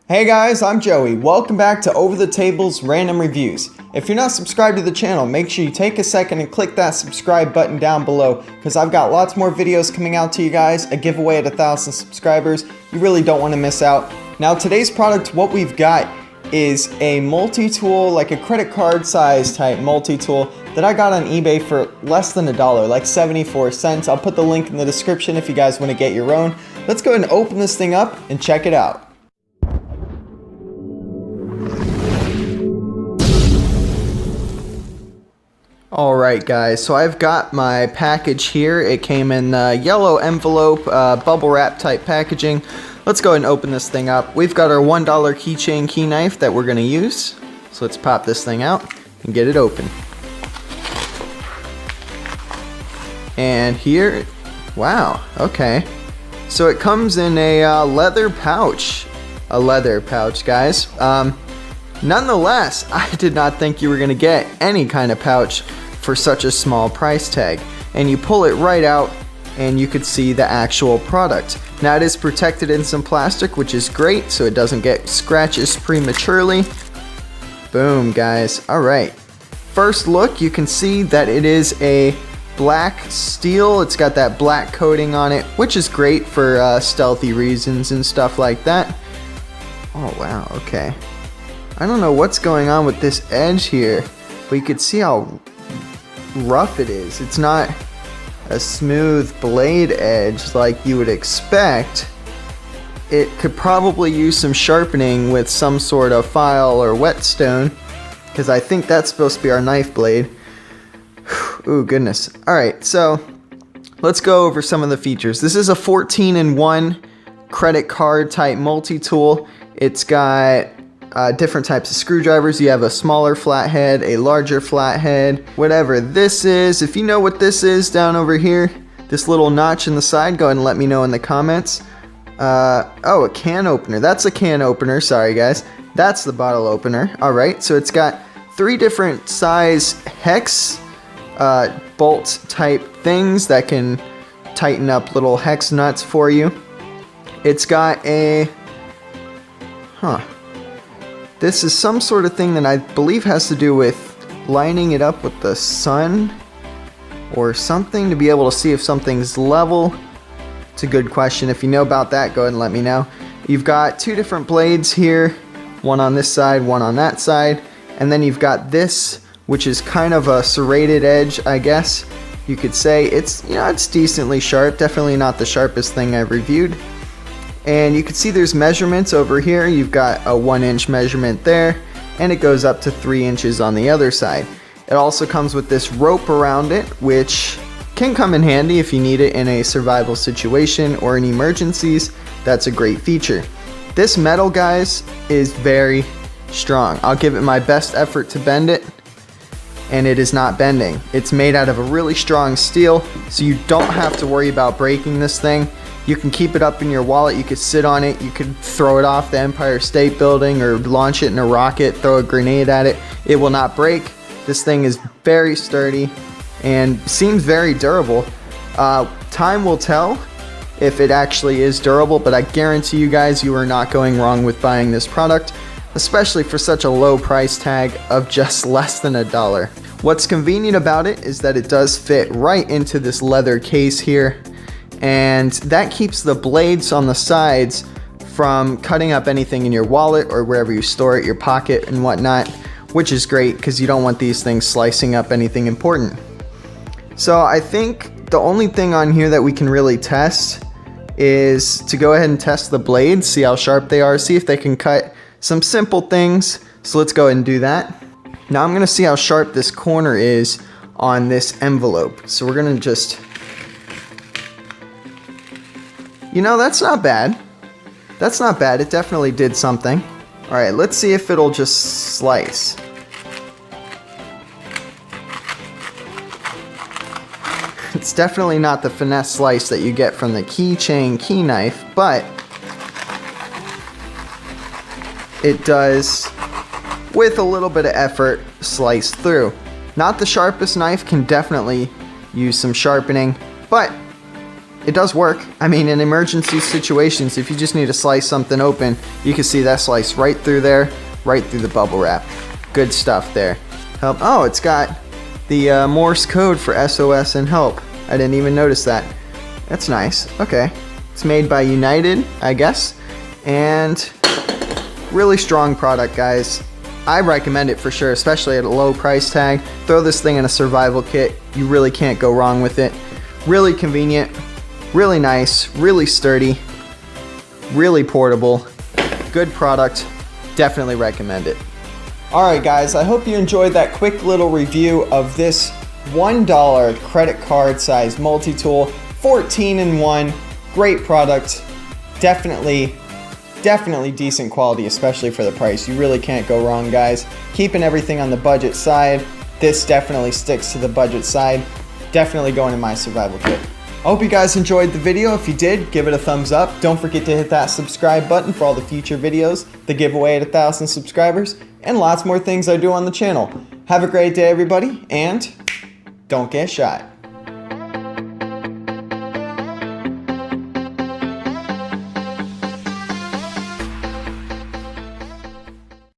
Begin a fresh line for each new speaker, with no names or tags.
Hey guys, I'm Joey. Welcome back to OverTheTable's Random Reviews. If you're not subscribed to the channel, make sure you take a second and click that subscribe button down below because I've got lots more videos coming out to you guys, a giveaway at 1,000 subscribers. You really don't want to miss out. Now today's product, what we've got is a multi-tool, like a credit card size type multi-tool that I got on eBay for less than $1, like 74 cents. I'll put the link in the description if you guys want to get your own. Let's go ahead and open this thing up and check it out. Alright guys, so I've got my package here. It came in yellow envelope, bubble wrap type packaging. Let's go ahead and open this thing up. We've got our $1 keychain key knife that we're going to use. So let's pop this thing out and get it open. And here, wow, okay. So it comes in a leather pouch. A leather pouch, guys. Nonetheless, I did not think you were going to get any kind of pouch for such a small price tag. And you pull it right out and you could see the actual product. Now it is protected in some plastic, which is great, so it doesn't get scratches prematurely. Boom, guys. Alright. First look, you can see that it is a black steel. It's got that black coating on it, which is great for stealthy reasons and stuff like that. Oh, wow, okay. I don't know what's going on with this edge here, but you can see how rough it is. It's not a smooth blade edge like you would expect. It could probably use some sharpening with some sort of file or whetstone, because I think that's supposed to be our knife blade. Ooh, goodness. Alright, so let's go over some of the features. This is a 14-in-1 credit card type multi-tool. It's got different types of screwdrivers. You have a smaller flathead, a larger flathead, whatever this is. If you know what this is down over here, this little notch in the side, go ahead and let me know in the comments. Oh, a can opener. That's a can opener. Sorry, guys. That's the bottle opener. Alright, so it's got 3 different size hex bolt type things that can tighten up little hex nuts for you. It's got a... This is some sort of thing that I believe has to do with lining it up with the sun or something to be able to see if something's level. It's a good question. If you know about that, go ahead and let me know. You've got 2 different blades here, one on this side, one on that side, and then you've got this, which is kind of a serrated edge, I guess you could say. It's, you know, it's decently sharp, definitely not the sharpest thing I've reviewed. And you can see there's measurements over here. You've got a 1-inch measurement there, and it goes up to 3 inches on the other side. It also comes with this rope around it, which can come in handy if you need it in a survival situation or in emergencies. That's a great feature. This metal, guys, is very strong. I'll give it my best effort to bend it, and it is not bending. It's made out of a really strong steel, so you don't have to worry about breaking this thing. You can keep it up in your wallet, you could sit on it, you could throw it off the Empire State Building or launch it in a rocket, throw a grenade at it. It will not break. This thing is very sturdy and seems very durable. Time will tell if it actually is durable, but I guarantee you guys you are not going wrong with buying this product, especially for such a low price tag of just less than $1. What's convenient about it is that it does fit right into this leather case here, and that keeps the blades on the sides from cutting up anything in your wallet or wherever you store it, your pocket and whatnot, which is great because you don't want these things slicing up anything important. So I think the only thing on here that we can really test is to go ahead and test the blades, see how sharp they are, see if they can cut some simple things. So let's go ahead and do that. Now I'm going to see how sharp this corner is on this envelope. So we're going to just... You know, that's not bad. That's not bad. It definitely did something. Alright, let's see if it'll just slice. It's definitely not the finesse slice that you get from the keychain key knife, but it does, with a little bit of effort, slice through. Not the sharpest knife, can definitely use some sharpening, but it does work. I mean, in emergency situations, if you just need to slice something open, you can see that slice right through there, right through the bubble wrap. Good stuff there. Oh, it's got the Morse code for SOS and help. I didn't even notice that. That's nice. Okay. It's made by United, I guess. And really strong product, guys. I recommend it for sure, especially at a low price tag. Throw this thing in a survival kit. You really can't go wrong with it. Really convenient, really nice, really sturdy, really portable. Good product. Definitely recommend it. Alright guys, I hope you enjoyed that quick little review of this $1 credit card size multi-tool. 14-in-1. Great product. Definitely decent quality, especially for the price. You really can't go wrong, guys. Keeping everything on the budget side. This definitely sticks to the budget side. Definitely going in my survival kit. I hope you guys enjoyed the video. If you did, give it a thumbs up. Don't forget to hit that subscribe button for all the future videos, the giveaway at 1,000 subscribers, and lots more things I do on the channel. Have a great day, everybody, and don't get shot.